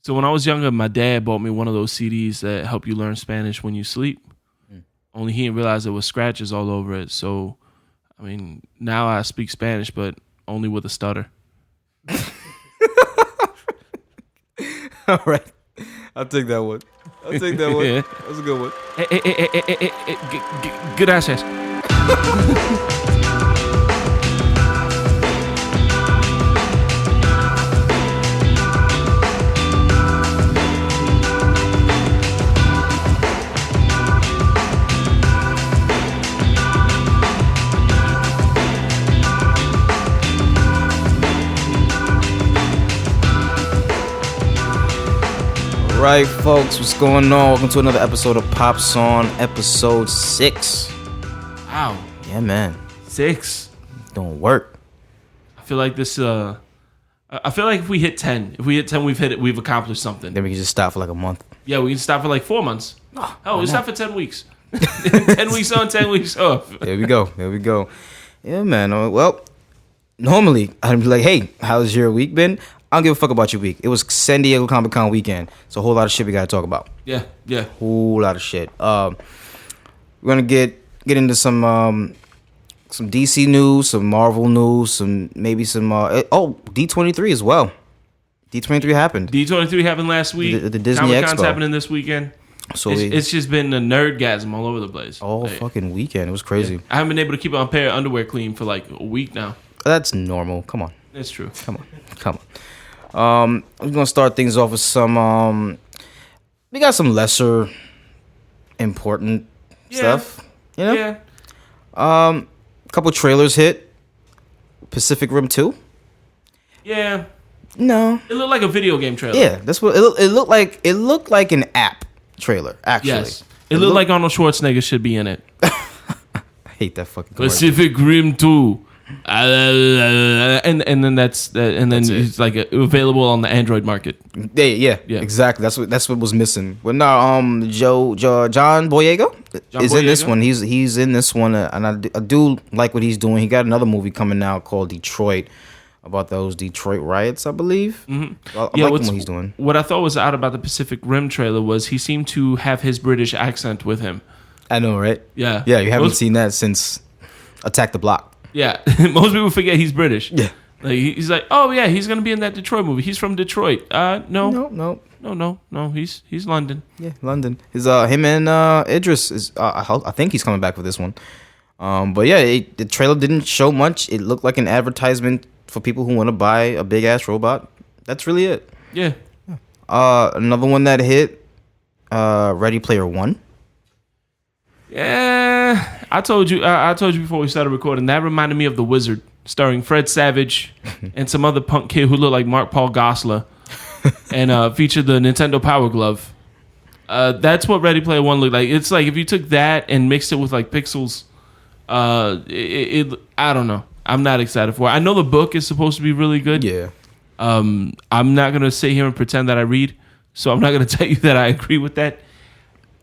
So when I was younger, my dad bought me one of those CDs that help you learn Spanish when you sleep. Only he didn't realize there was scratches all over it. So, I mean, now I speak Spanish, but only with a stutter. All right. I'll take that one. Yeah. That's a good one. Gracias. Right, folks, what's going on? Welcome to another episode of Pop Song, episode 6. Wow. Yeah, man. 6. Don't work. I feel like this. I feel like if we hit 10, we've accomplished something. Then we can just stop for like a month. Yeah, we can stop for like 4 months. We stop for 10 weeks. 10 weeks on, 10 weeks off. There we go. Yeah, man. Well, normally I'd be like, hey, how's your week been? I don't give a fuck about your week. It was San Diego Comic-Con weekend. It's a whole lot of shit we got to talk about. Yeah. Whole lot of shit. We're going to get into some DC news, some Marvel news, some D23 as well. D23 happened. D23 happened last week. The Disney Comic-Con's Expo. happening this weekend. So it's just been a nerdgasm all over the place. All fucking weekend. It was crazy. Yeah. I haven't been able to keep a pair of underwear clean for like a week now. That's normal. Come on. It's true. Come on. We're gonna start things off with some. We got some lesser important stuff. You know. Yeah. Couple trailers hit. Pacific Rim 2. Yeah. No. It looked like a video game trailer. Yeah, that's what it looked like. It looked like an app trailer. Actually. Yes. It looked like Arnold Schwarzenegger should be in it. I hate that fucking commercial. Pacific Rim 2. And then it's like available on the Android market. Yeah, exactly. That's what was missing. But no, John Boyega is in this one. He's in this one, and I do like what he's doing. He got another movie coming out called Detroit, about those Detroit riots, I believe. Mm-hmm. I like what he's doing. What I thought was odd about the Pacific Rim trailer was he seemed to have his British accent with him. I know, right? Yeah. You haven't seen that since Attack the Block. Yeah. Most people forget he's British. Yeah. Like, he's like, oh yeah, he's gonna be in that Detroit movie. He's from Detroit. No. He's London. Yeah, London. Him and Idris is. I think he's coming back for this one. But yeah, the trailer didn't show much. It looked like an advertisement for people who want to buy a big ass robot. That's really it. Yeah. Another one that hit. Ready Player One. Yeah, I told you before we started recording. That reminded me of The Wizard, starring Fred Savage and some other punk kid who looked like Mark Paul Gosselaar, and featured the Nintendo Power Glove. That's what Ready Player One looked like. It's like if you took that and mixed it with like pixels. I don't know. I'm not excited for it. I know the book is supposed to be really good. Yeah. I'm not gonna sit here and pretend that I read, so I'm not gonna tell you that I agree with that.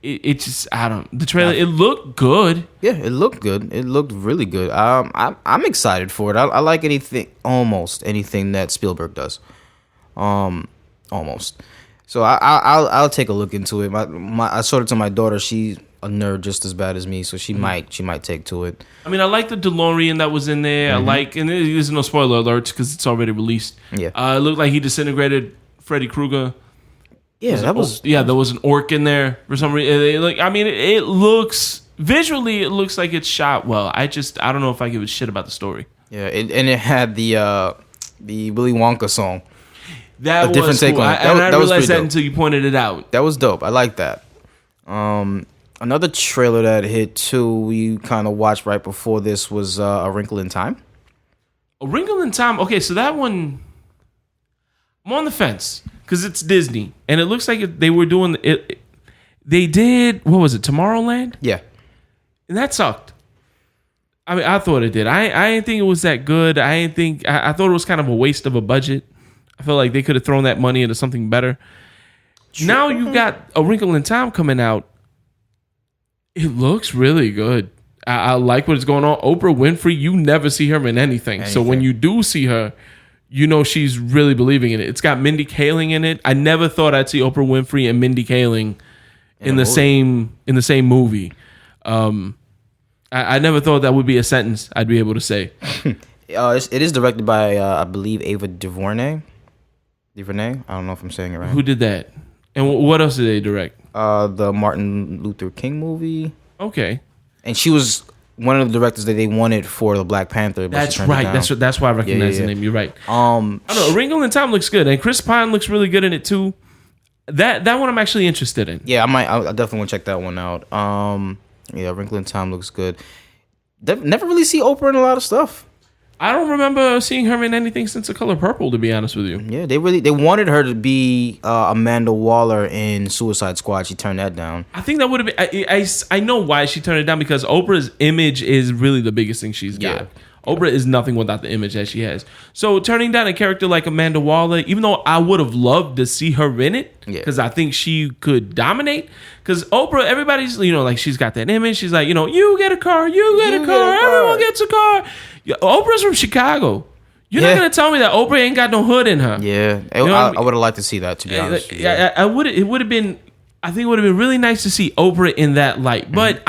It just, I don't. The trailer, it looked good. Yeah, it looked good. It looked really good. I'm excited for it. I like almost anything that Spielberg does. Almost. So I'll take a look into it. I showed it to my daughter. She's a nerd just as bad as me, so she might take to it. I mean, I like the DeLorean that was in there. Mm-hmm. And there's no spoiler alerts because it's already released. Yeah. It looked like he disintegrated Freddy Krueger. Yeah, there was an orc in there for some reason. It looks visually, it looks like it's shot well. I don't know if I give a shit about the story. Yeah, and it had the Willy Wonka song. That was cool. I didn't realize that until you pointed it out. That was dope. I like that. Another trailer that hit too, we kind of watched right before this was A Wrinkle in Time. A Wrinkle in Time. Okay, so that one, I'm on the fence. Because it's Disney, and it looks like they were doing it. They did, what was it, Tomorrowland? Yeah, and that sucked. I mean, I thought it did. I didn't think it was that good. I thought it was kind of a waste of a budget. I feel like they could have thrown that money into something better. True. Now you've got A Wrinkle in Time coming out. It looks really good. I like what's going on. Oprah Winfrey, you never see her in anything. So when you do see her, you know she's really believing in it. It's got Mindy Kaling in it. I never thought I'd see Oprah Winfrey and Mindy Kaling in the same movie. I never thought that would be a sentence I'd be able to say. It is directed by I believe Ava DuVernay. I don't know if I'm saying it right. Who did that? And what else did they direct? The Martin Luther King movie. Okay. And she was one of the directors that they wanted for the Black Panther. That's right. That's why I recognize the name. You're right. I don't know. A Wrinkle in Time looks good, and Chris Pine looks really good in it too. That one I'm actually interested in. Yeah, I definitely want to check that one out. Yeah, Wrinkle in Time looks good. Never really see Oprah in a lot of stuff. I don't remember seeing her in anything since The Color Purple, to be honest with you. Yeah, they wanted her to be Amanda Waller in Suicide Squad. She turned that down. I think that would have been. I know why she turned it down, because Oprah's image is really the biggest thing she's got. Yeah. Oprah is nothing without the image that she has. So turning down a character like Amanda Waller, even though I would have loved to see her in it, because I think she could dominate. Because Oprah, everybody's, like she's got that image. She's like, you get a car, everyone gets a car. Oprah's from Chicago. You're not gonna tell me that Oprah ain't got no hood in her. Yeah, I would have liked to see that. To be honest, I would. It would have been. I think it would have been really nice to see Oprah in that light. But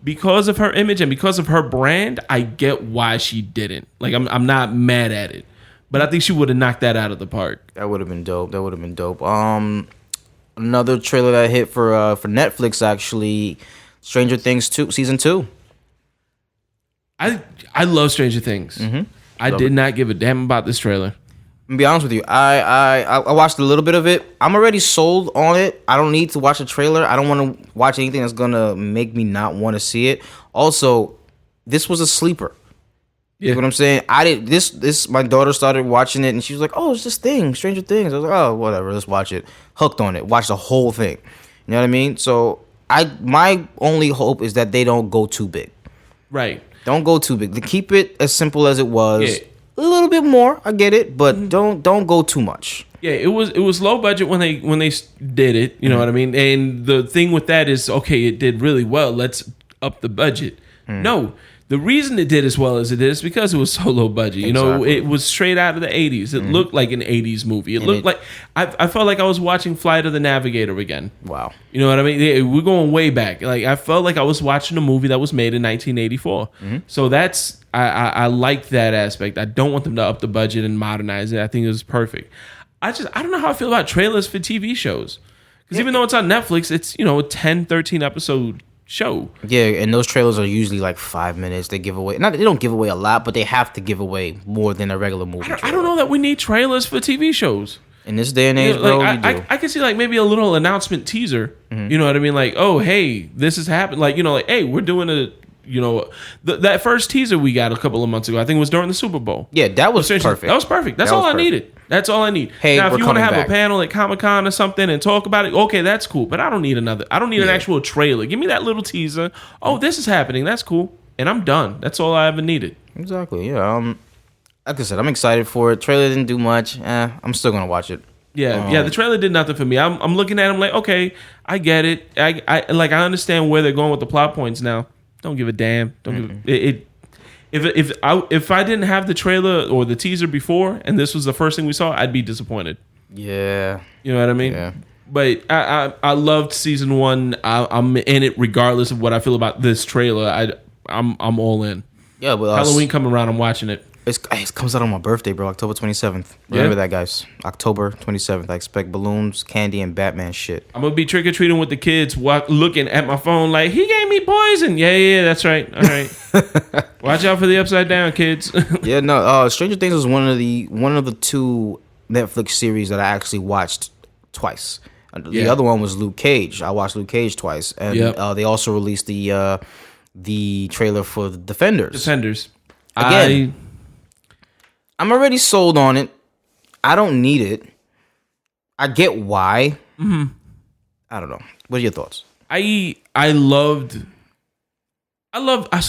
because of her image and because of her brand, I get why she didn't. Like, I'm not mad at it, but I think she would have knocked that out of the park. That would have been dope. Another trailer that hit for Netflix, actually, Stranger Things 2 season 2. I love Stranger Things. Mm-hmm. I did not give a damn about this trailer. To be honest with you, I watched a little bit of it. I'm already sold on it. I don't need to watch a trailer. I don't want to watch anything that's gonna make me not want to see it. Also, this was a sleeper. You know what I'm saying? I did this. My daughter started watching it, and she was like, "Oh, it's this thing, Stranger Things." I was like, "Oh, whatever. Let's watch it." Hooked on it. Watched the whole thing. You know what I mean? So my only hope is that they don't go too big. Right. Don't go too big. To keep it as simple as it was. Yeah. A little bit more, I get it, but don't go too much. Yeah, it was low budget when they did it. You know what I mean? And the thing with that is, okay, it did really well. Let's up the budget. No, the reason it did as well as it did is because it was so low budget. You know, it was straight out of the 80s. It looked like an 80s movie. It looked like I felt like I was watching Flight of the Navigator again. Wow. You know what I mean? Yeah, we're going way back. Like, I felt like I was watching a movie that was made in 1984. So that's I like that aspect. I don't want them to up the budget and modernize it. I think it was perfect. I don't know how I feel about trailers for TV shows. Because even though it's on Netflix, it's, a 10, 13 episode show. Yeah, and those trailers are usually like 5 minutes. They give away, they don't give away a lot, but they have to give away more than a regular movie. I don't know that we need trailers for TV shows. In this day and age, bro, I can see like maybe a little announcement teaser. You know what I mean? Like, oh, hey, this has happened. Like, hey, we're doing that first teaser we got a couple of months ago, I think it was during the Super Bowl. Yeah, that was perfect. That was perfect. That's all I needed. That's all I need. Hey, now, if you want to have back. a panel at Comic-Con or something and talk about it, okay, that's cool. But I don't need an actual trailer. Give me that little teaser. Oh, this is happening. That's cool. And I'm done. That's all I ever needed. Exactly. Yeah. Like I said, I'm excited for it. Trailer didn't do much. I'm still gonna watch it. Yeah, the trailer did nothing for me. I'm looking at him like, okay, I get it. I understand where they're going with the plot points now. Don't give a damn. Don't give it. If I didn't have the trailer or the teaser before, and this was the first thing we saw, I'd be disappointed. Yeah, you know what I mean. Yeah. But I loved season 1. I'm in it regardless of what I feel about this trailer. I'm all in. Yeah, but Halloween coming around, I'm watching it. It comes out on my birthday, bro. October 27th. Remember that, guys. October 27th. I expect balloons, candy, and Batman shit. I'm gonna be trick or treating with the kids, looking at my phone like, he gave me poison. Yeah, that's right. All right. Watch out for the upside down, kids. Yeah, no. Stranger Things is one of the 2 Netflix series that I actually watched twice. The other one was Luke Cage. I watched Luke Cage twice, and they also released the trailer for the Defenders. Again. I'm already sold on it. I don't need it. I get why. I don't know. What are your thoughts? So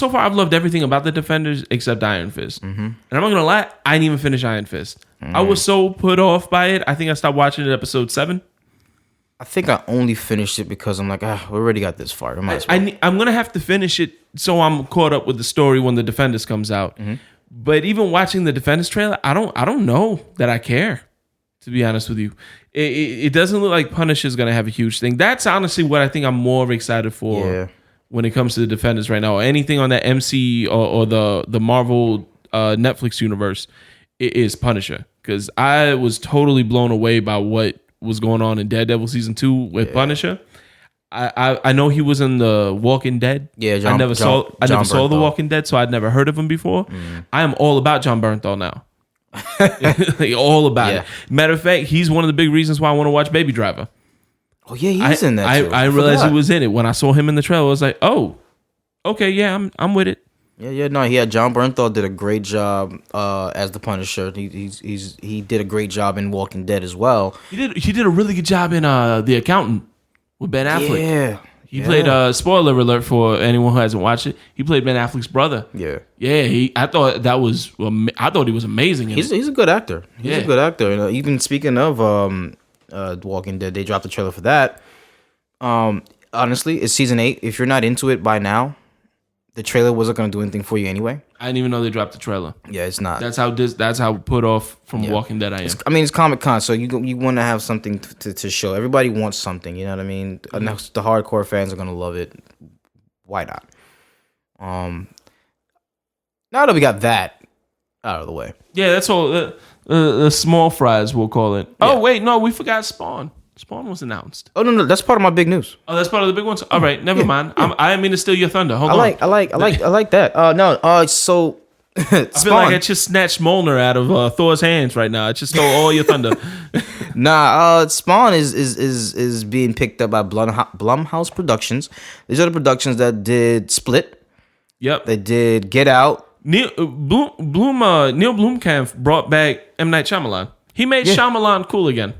far I've loved everything about the Defenders except Iron Fist. And I'm not gonna lie, I didn't even finish Iron Fist. I was so put off by it. I think I stopped watching it at episode 7. I think I only finished it because I'm like, we already got this far. I'm gonna have to finish it so I'm caught up with the story when the Defenders comes out. But even watching the Defenders trailer, I don't know that I care. To be honest with you, it doesn't look like Punisher is going to have a huge thing. That's honestly what I think I'm more excited for when it comes to the Defenders right now. Or anything on that MC or the Marvel Netflix universe is Punisher. Because I was totally blown away by what was going on in Daredevil season 2 with Punisher. I know he was in the Walking Dead. Yeah, I never saw the Walking Dead, so I'd never heard of him before. I am all about John Bernthal now. Like, all about it. Matter of fact, he's one of the big reasons why I want to watch Baby Driver. Oh yeah, he's in that too. I realized he was in it when I saw him in the trailer. I was like, oh, okay, yeah, I'm with it. Yeah, no, John Bernthal did a great job as the Punisher. He did a great job in Walking Dead as well. He did a really good job in The Accountant with Ben Affleck. Yeah. He played, spoiler alert for anyone who hasn't watched it, he played Ben Affleck's brother. Yeah. Yeah, I thought he was amazing. He's a good actor. He's a good actor. And, even speaking of Walking Dead, they dropped the trailer for that. Honestly, it's season 8. If you're not into it by now, the trailer wasn't going to do anything for you anyway. I didn't even know they dropped the trailer. Yeah, it's not. That's how put off from Walking Dead I am. It's Comic-Con, so you want to have something to show. Everybody wants something, you know what I mean? And the hardcore fans are going to love it. Why not? Now that we got that out of the way. Yeah, that's all. The small fries, we'll call it. Yeah. Oh, wait, no, we forgot Spawn. Spawn was announced. Oh no, that's part of my big news. Oh, that's part of the big ones. All right, never mind. I didn't mean to steal your thunder. Hold on. I like that. So I feel like I just snatched Mjolnir out of Thor's hands right now. I just stole all your thunder. Spawn is being picked up by Blumhouse Productions. These are the productions that did Split. Yep. They did Get Out. Neil Blomkamp brought back M. Night Shyamalan. He made Shyamalan cool again.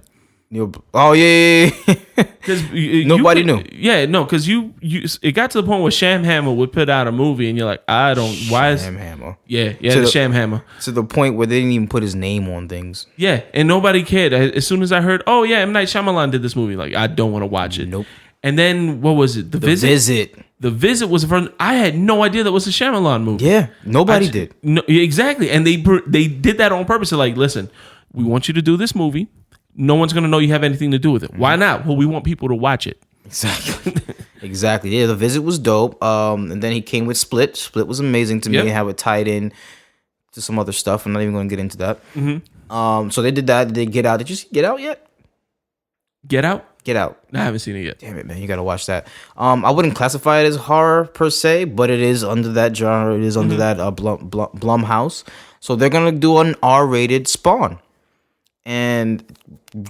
Oh yeah. Because nobody knew. Yeah, no, because you it got to the point where Sham Hammer would put out a movie, and you're like, Sham Hammer. Yeah, the Sham Hammer. To the point where they didn't even put his name on things. Yeah, and nobody cared. As soon as I heard, oh yeah, M. Night Shyamalan did this movie, like I don't want to watch it. Nope. And then what was it? The Visit. The Visit was from. I had no idea that was a Shyamalan movie. Yeah, nobody did. No, exactly, and they did that on purpose. They're like, listen, we want you to do this movie. No one's going to know you have anything to do with it. Why not? Well, we want people to watch it. Exactly. Yeah, The Visit was dope. And then he came with Split. Split was amazing to me. How it tied in to some other stuff. I'm not even going to get into that. Mm-hmm. So they did that. Did they Get Out? Did you see Get Out yet? Get Out? Get Out. I haven't seen it yet. Damn it, man. You got to watch that. I wouldn't classify it as horror per se, but it is under that genre. It is under that Blumhouse. So they're going to do an R-rated Spawn. And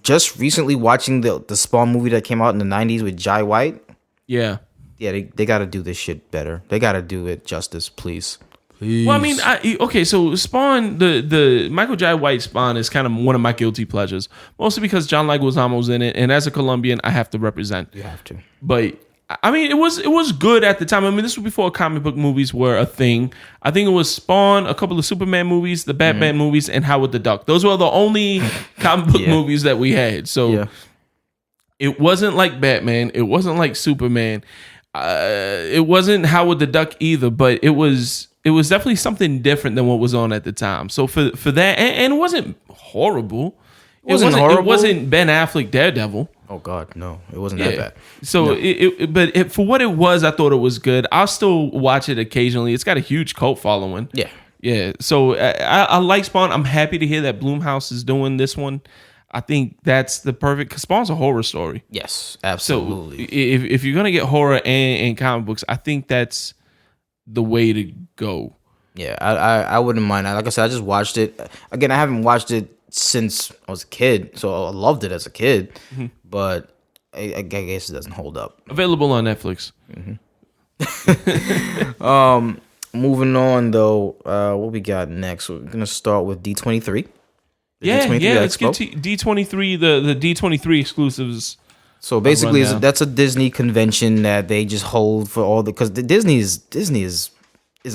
just recently watching the Spawn movie that came out in the 90s with Jai White. Yeah, they got to do this shit better. They got to do it justice, please. Well, I mean, so Spawn, the Michael Jai White Spawn is kind of one of my guilty pleasures. Mostly because John Leguizamo's in it, and as a Colombian, I have to represent. You have to. But I mean, it was good at the time. I mean, this was before comic book movies were a thing. I think it was Spawn, a couple of Superman movies, the Batman movies, and Howard the Duck. Those were the only comic book movies that we had. So it wasn't like Batman. It wasn't like Superman. It wasn't Howard the Duck either. But it was definitely something different than what was on at the time. So for that, and it wasn't horrible. It wasn't Ben Affleck Daredevil. Oh God, no! It wasn't that bad. So, but for what it was, I thought it was good. I'll still watch it occasionally. It's got a huge cult following. Yeah. So I like Spawn. I'm happy to hear that Blumhouse is doing this one. I think that's the perfect. Cause Spawn's a horror story. Yes, absolutely. So if you're gonna get horror and comic books, I think that's the way to go. Yeah, I wouldn't mind. Like I said, I just watched it again. I haven't watched it since I was a kid, so I loved it as a kid. But I guess it doesn't hold up. Available on Netflix. Moving on though, what we got next? We're gonna start with D23. Let's get to D23. The D23 exclusives. So basically, that's a Disney convention that they just hold for all because Disney is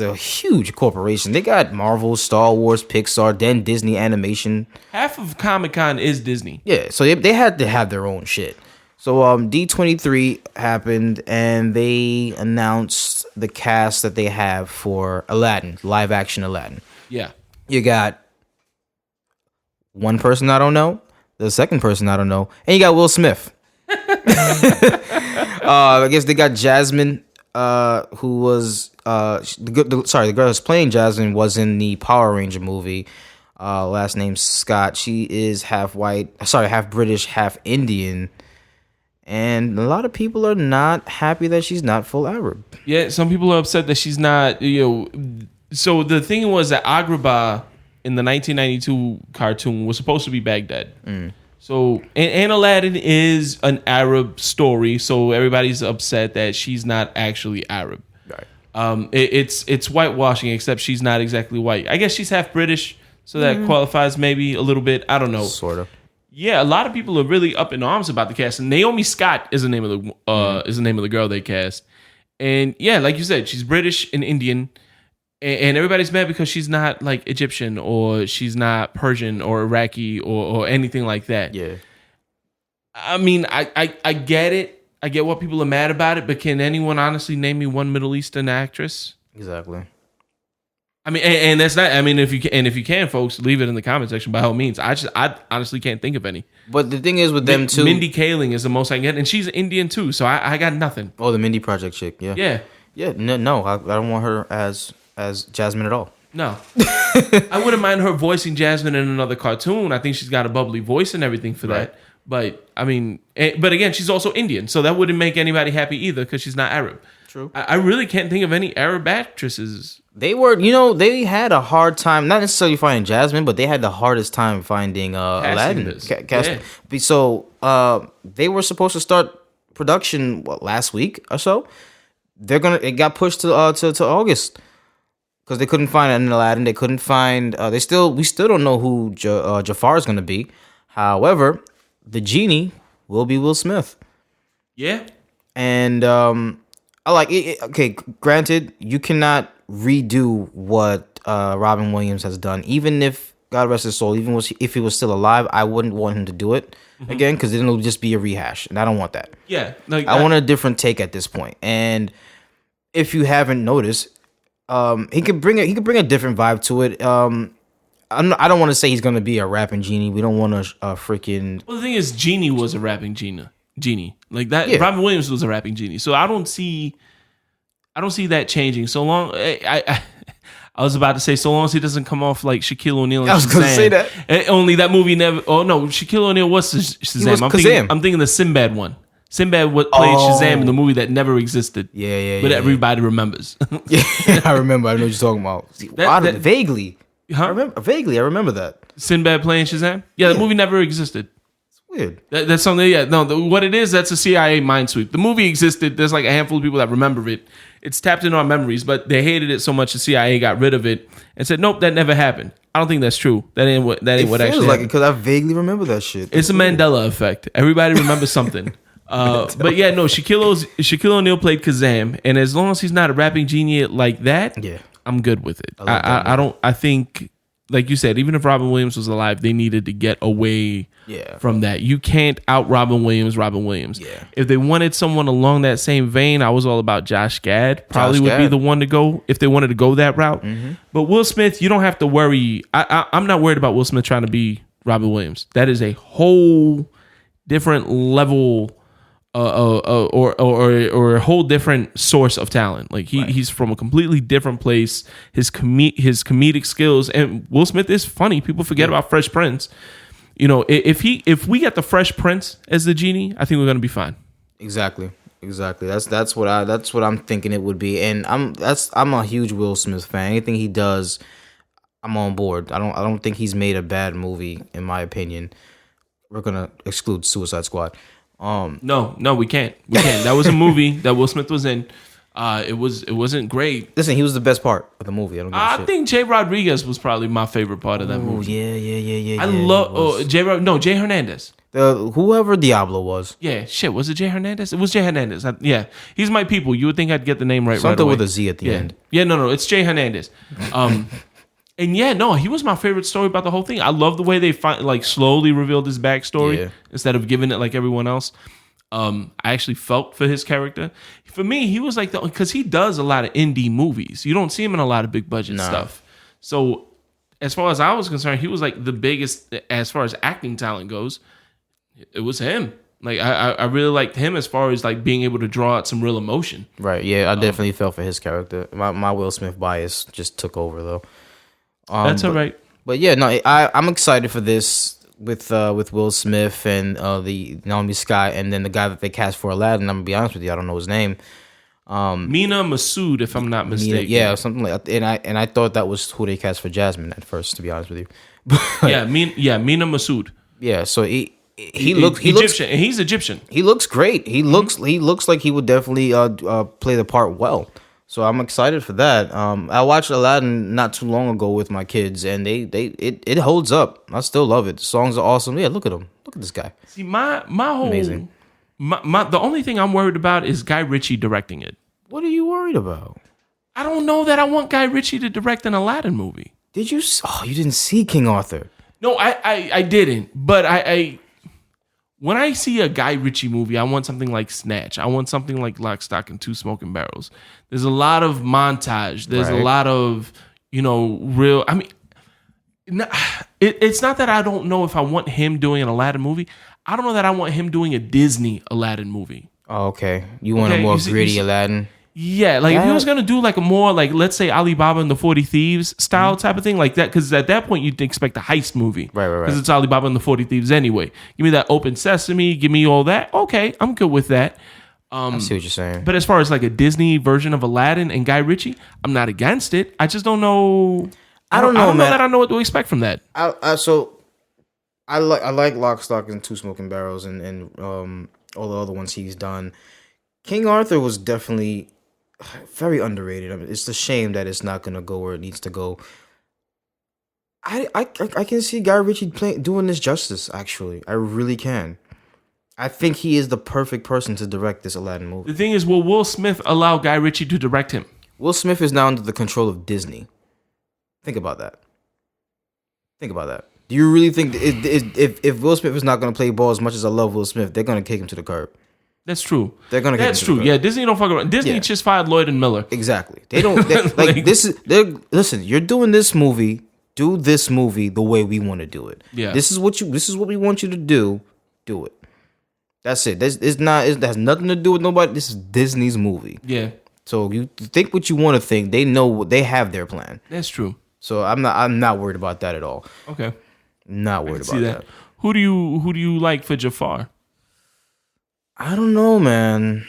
a huge corporation. They got Marvel, Star Wars, Pixar, then Disney Animation. Half of Comic-Con is Disney. Yeah, so they had to have their own shit. So D23 happened, and they announced the cast that they have for Aladdin, live action Aladdin. Yeah. You got one person I don't know, the second person I don't know, and you got Will Smith. I guess they got Jasmine, who was the girl who's playing Jasmine was in the Power Ranger movie. Last name Scott. She is half British, half Indian. And a lot of people are not happy that she's not full Arab. Yeah, some people are upset that she's not, So the thing was that Agrabah in the 1992 cartoon was supposed to be Baghdad. So, and Aladdin is an Arab story, so everybody's upset that she's not actually Arab. Right. It's whitewashing, except she's not exactly white. I guess she's half British, so that qualifies maybe a little bit. I don't know. Sort of. Yeah, a lot of people are really up in arms about the cast. And Naomi Scott is the name of the girl they cast. And yeah, like you said, she's British and Indian, and everybody's mad because she's not like Egyptian or she's not Persian or Iraqi or anything like that. Yeah. I mean, I get it. I get what people are mad about it, but can anyone honestly name me one Middle Eastern actress? Exactly. I mean, and that's not. I mean, if you can, folks, leave it in the comment section by all means. I honestly can't think of any. But the thing is with them too, Mindy Kaling is the most I get, and she's Indian too. So I got nothing. Oh, the Mindy Project chick, yeah. No, I don't want her as Jasmine at all. No, I wouldn't mind her voicing Jasmine in another cartoon. I think she's got a bubbly voice and everything for that. But I mean, but again, she's also Indian, so that wouldn't make anybody happy either because she's not Arab. True. I really can't think of any Arab actresses. They they had a hard time, not necessarily finding Jasmine, but they had the hardest time finding Aladdin. So they were supposed to start production last week or so. It got pushed to August because they couldn't find an Aladdin. They couldn't find. We still don't know who Jafar is going to be. However, the genie will be Will Smith. Yeah, and I like it. Okay, granted, you cannot redo what Robin Williams has done. Even if, God rest his soul, if he was still alive, I wouldn't want him to do it again because then it'll just be a rehash, and I don't want that. Yeah, I want a different take at this point. And if you haven't noticed, he could bring a different vibe to it. I don't want to say he's gonna be a rapping genie. We don't want a freaking. Well, the thing is, Genie was a rapping genie like that. Yeah. Robin Williams was a rapping genie, so I don't see that changing. So long, I was about to say, so long as he doesn't come off like Shaquille O'Neal. And I was going to say that. Only that movie never. Oh no, Shaquille O'Neal was Shazam. I'm thinking the Sinbad one. Sinbad played Shazam in the movie that never existed. But everybody remembers. Yeah, I remember. I know what you're talking about. Vaguely. Huh? I remember that. Sinbad playing Shazam? Yeah, the movie never existed. It's weird. That's something, yeah. No, what it is, that's a CIA mind sweep. The movie existed. There's like a handful of people that remember it. It's tapped into our memories, but they hated it so much the CIA got rid of it and said, nope, that never happened. I don't think that's true. That ain't what actually happened. It feels like it because I vaguely remember that shit. It's a Mandela effect. Everybody remembers something. But yeah, no, Shaquille O'Neal played Kazam, and as long as he's not a rapping genie like that, yeah, I'm good with it. I think, like you said, even if Robin Williams was alive, they needed to get away from that. You can't out Robin Williams. Yeah. If they wanted someone along that same vein, I was all about Josh Gad. Probably would be the one to go if they wanted to go that route. Mm-hmm. But Will Smith, you don't have to worry. I'm not worried about Will Smith trying to be Robin Williams. That is a whole different level or a whole different source of talent. Like he's from a completely different place. His comedic skills, and Will Smith is funny. People forget about Fresh Prince. You know, if we get the Fresh Prince as the genie, I think we're gonna be fine. Exactly. That's what I'm thinking it would be, and I'm a huge Will Smith fan. Anything he does, I'm on board. I don't think he's made a bad movie in my opinion. We're gonna exclude Suicide Squad. No, we can't. That was a movie that Will Smith was in. It wasn't great. Listen, he was the best part of the movie. I think Jay Rodriguez was probably my favorite part of that movie. Yeah. I love Jay Hernandez. Whoever Diablo was. Yeah, shit. Was it Jay Hernandez? It was Jay Hernandez. Yeah, he's my people. You would think I'd get the name right. Something right away. with a Z at the end. Yeah, no, it's Jay Hernandez. And yeah, no, he was my favorite story about the whole thing. I love the way they slowly revealed his backstory instead of giving it like everyone else. I actually felt for his character. For me, he was like because he does a lot of indie movies. You don't see him in a lot of big budget stuff. So as far as I was concerned, he was like the biggest as far as acting talent goes. It was him. Like I really liked him as far as like being able to draw out some real emotion. Right. Yeah, I definitely fell for his character. My Will Smith bias just took over though. That's all right. But yeah, no, I'm excited for this with Will Smith and the Naomi Scott, and then the guy that they cast for Aladdin. I'm gonna be honest with you, I don't know his name. Mina Masood, if I'm not mistaken. Yeah, something like that. And I thought that was who they cast for Jasmine at first, to be honest with you. Mina Masood. Yeah, so he looks Egyptian, and he's Egyptian. He looks great. He looks like he would definitely play the part well. So I'm excited for that. I watched Aladdin not too long ago with my kids, and it holds up. I still love it. The songs are awesome. Yeah, look at him. Look at this guy. See, my whole amazing. The only thing I'm worried about is Guy Ritchie directing it. What are you worried about? I don't know that I want Guy Ritchie to direct an Aladdin movie. Did you? Oh, you didn't see King Arthur. No, I didn't. But I when I see a Guy Ritchie movie, I want something like Snatch. I want something like Lock, Stock, and Two Smoking Barrels. There's a lot of montage. There's a lot of, real. I mean, it's not that I don't know if I want him doing an Aladdin movie. I don't know that I want him doing a Disney Aladdin movie. Oh, okay. You want a more gritty Aladdin? Yeah, like if he was gonna do like a more like, let's say, Alibaba and the 40 Thieves style type of thing like that, because at that point you'd expect a heist movie, right? Because it's Alibaba and the 40 Thieves anyway. Give me that open sesame, give me all that. Okay, I'm good with that. I see what you're saying. But as far as like a Disney version of Aladdin and Guy Ritchie, I'm not against it. I just don't know. I don't know that I know what to expect from that. I like Lock, Stock, and Two Smoking Barrels and all the other ones he's done. King Arthur was definitely very underrated. I mean, it's a shame that it's not gonna go where it needs to go. I can see Guy Ritchie doing this justice. Actually, I really can. I think he is the perfect person to direct this Aladdin movie. The thing is, will Will Smith allow Guy Ritchie to direct him? Will Smith is now under the control of Disney. Think about that. Do you really think if Will Smith is not going to play ball as much as I love Will Smith, they're going to kick him to the curb? That's true. They're going to kick him to the curb. Yeah, Disney don't fuck around. Disney just fired Lloyd and Miller. Exactly. They don't listen, you're doing this movie. Do this movie the way we want to do it. Yeah. This is what we want you to do. Do it. That's it. It has nothing to do with nobody. This is Disney's movie. Yeah. So you think what you want to think. They know they have their plan. That's true. So I'm not worried about that at all. Okay. Not worried about that. Who do you like for Jafar? I don't know, man.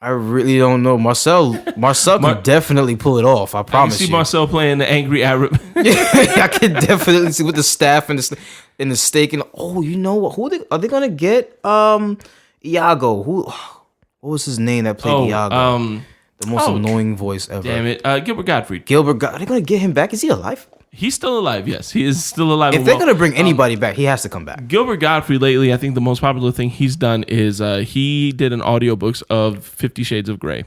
I really don't know. Marcel can definitely pull it off. I promise you. I see Marcel playing the angry Arab. I can definitely see with the staff and the steak and you know what? Are they gonna get? Iago. What was his name that played Iago? The most annoying voice ever. Damn it, Gilbert Gottfried. Are they gonna get him back? Is he alive? He's still alive. Yes, he is still alive. If they're gonna bring anybody back, he has to come back. Gilbert Gottfried lately, I think the most popular thing he's done is he did an audiobooks of 50 Shades of Grey.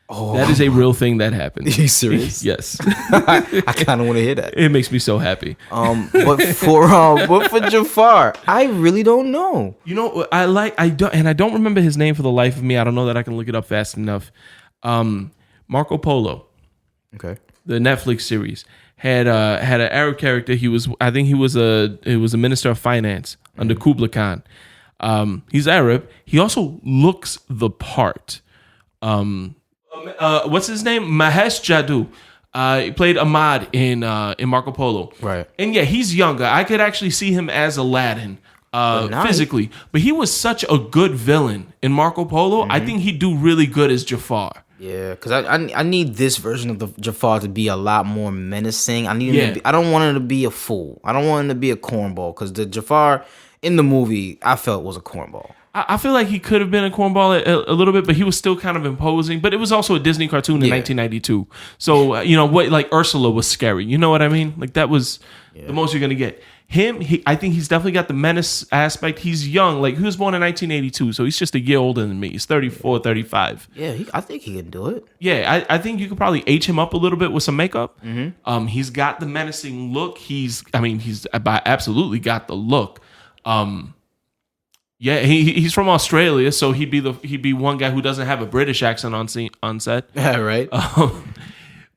Oh, that is a real thing that happened. Are you serious? Yes. I kind of want to hear that. It makes me so happy. But for Jafar, I really don't know. You know, I don't remember his name for the life of me. I don't know that I can look it up fast enough. Marco Polo. Okay. The Netflix series had an Arab character. He was a minister of finance under Kublai Khan. He's Arab. He also looks the part. What's his name? Mahesh Jadoo. He played Ahmad in Marco Polo. Right. And yeah, he's younger. I could actually see him as Aladdin physically. But he was such a good villain in Marco Polo. Mm-hmm. I think he'd do really good as Jafar. Yeah, because I need this version of the Jafar to be a lot more menacing. I need him to be, I don't want him to be a fool. I don't want him to be a cornball, because the Jafar in the movie I felt was a cornball. I feel like he could have been a cornball a little bit, but he was still kind of imposing. But it was also a Disney cartoon in 1992. So, like Ursula was scary. You know what I mean? Like that was the most you're going to get. I think he's definitely got the menace aspect. He's young. Like he was born in 1982. So he's just a year older than me. He's 34, 35. Yeah, I think he can do it. Yeah, I think you could probably age him up a little bit with some makeup. Mm-hmm. He's got the menacing look. He's absolutely got the look. Yeah, he's from Australia, so he'd be one guy who doesn't have a British accent on set. Yeah, right.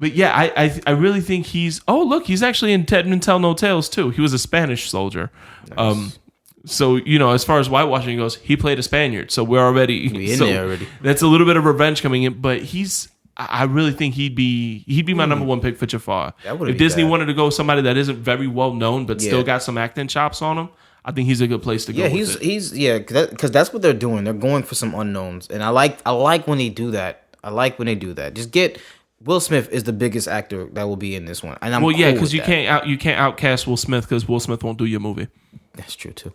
But yeah, I really think he's. Oh, look, he's actually in Ted and Tell No Tales too. He was a Spanish soldier. Nice. So as far as whitewashing goes, he played a Spaniard. So we're already in there already. That's a little bit of revenge coming in. But I really think he'd be my number one pick for Jafar. If Disney wanted to go somebody that isn't very well known but still got some acting chops on him, I think he's a good place to go. Yeah, because that's what they're doing. They're going for some unknowns, and I like when they do that. Just get. Will Smith is the biggest actor that will be in this one, and I'm because you can't outcast Will Smith because Will Smith won't do your movie. That's true too.